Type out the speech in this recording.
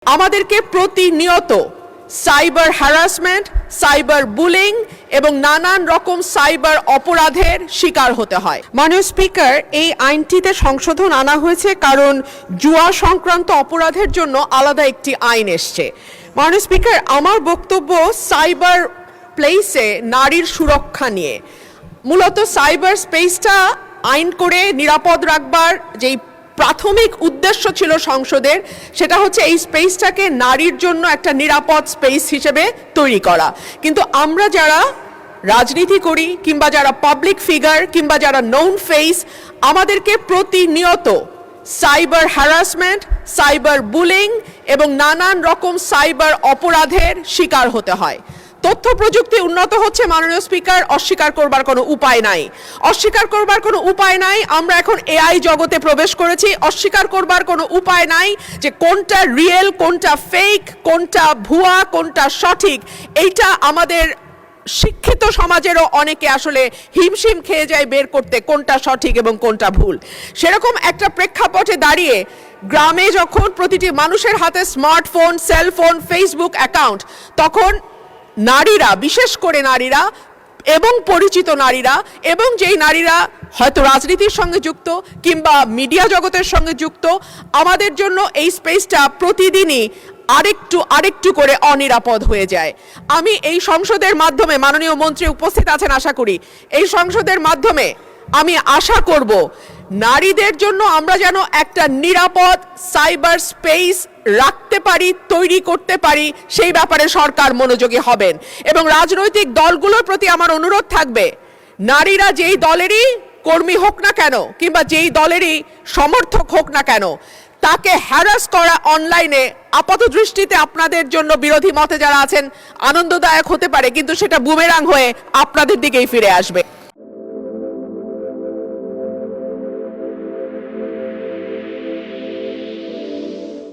আমাদেরকে প্রতিনিয়ত cyber harassment, cyber bullying এবং নানান রকম সাইবার অপরাধের শিকার হতে হয়। মাননীয় স্পিকার, এই আইনটিতে সংশোধন আনা হয়েছে কারণ জুয়া সংক্রান্ত অপরাধের জন্য আলাদা একটি আইন এসছে। মাননীয় স্পিকার, আমার বক্তব্য সাইবার প্লেসে নারীর সুরক্ষা নিয়ে। মূলত সাইবার স্পেসটা আইন করে নিরাপদ রাখবার যেই প্রাথমিক উদ্দেশ্য ছিল সংসদের, সেটা হচ্ছে এই স্পেসটাকে নারীর জন্য একটা নিরাপদ স্পেস হিসেবে তৈরি করা। কিন্তু আমরা যারা রাজনীতি করি কিংবা যারা পাবলিক ফিগার কিংবা যারা নোন ফেস, আমাদেরকে প্রতিনিয়ত সাইবার হ্যারাসমেন্ট, সাইবার বুলিং এবং নানান রকম সাইবার অপরাধের শিকার হতে হয়। তথ্য প্রযুক্তি উন্নত হচ্ছে মাননীয় স্পিকার, অস্বীকার করবার কোনো উপায় নাই। অস্বীকার করবার কোনো উপায় নাই। আমরা এখন এআই জগতে প্রবেশ করেছি। অস্বীকার করবার কোনো উপায় নাই যে কোনটা রিয়েল, কোনটা ফেক, কোনটা ভুয়া, কোনটা সঠিক। এইটা আমাদের শিক্ষিত সমাজেরও অনেকে আসলে হিমশিম খেয়ে যায় বের করতে কোনটা সঠিক এবং কোনটা ভুল। সেরকম একটা প্রেক্ষাপটে দাঁড়িয়ে গ্রামে যখন প্রতিটি মানুষের হাতে স্মার্টফোন, সেলফোন, ফেসবুক অ্যাকাউন্ট, তখন নারীরা, বিশেষ করে নারীরা এবং পরিচিত নারীরা এবং যেই নারীরা হয়তো রাজনীতির সঙ্গে যুক্ত কিংবা মিডিয়া জগতের সঙ্গে যুক্ত, আমাদের জন্য এই স্পেসটা প্রতিদিনই আরেকটু করে অনিরাপদ হয়ে যায়। আমি এই সংসদের মাধ্যমে, মাননীয় মন্ত্রী উপস্থিত আছেন আশা করি, এই সংসদের মাধ্যমে আমি আশা করব নারীদের জন্য আমরা যেন একটা নিরাপদ সাইবার স্পেস রাখতে পারি, তৈরি করতে পারি, সেই ব্যাপারে সরকার মনোযোগী হবেন। এবং রাজনৈতিক দলগুলোর প্রতি আমার অনুরোধ থাকবে, নারীরা যেই দলেরই কর্মী হোক না কেন কিংবা যেই দলেরই সমর্থক হোক না কেন, তাকে হ্যারাস করা অনলাইনে আপাত দৃষ্টিতে আপনাদের জন্য বিরোধী মতে যারা আছেন আনন্দদায়ক হতে পারে, কিন্তু সেটা বুমেরাং হয়ে আপনাদের দিকেই ফিরে আসবে।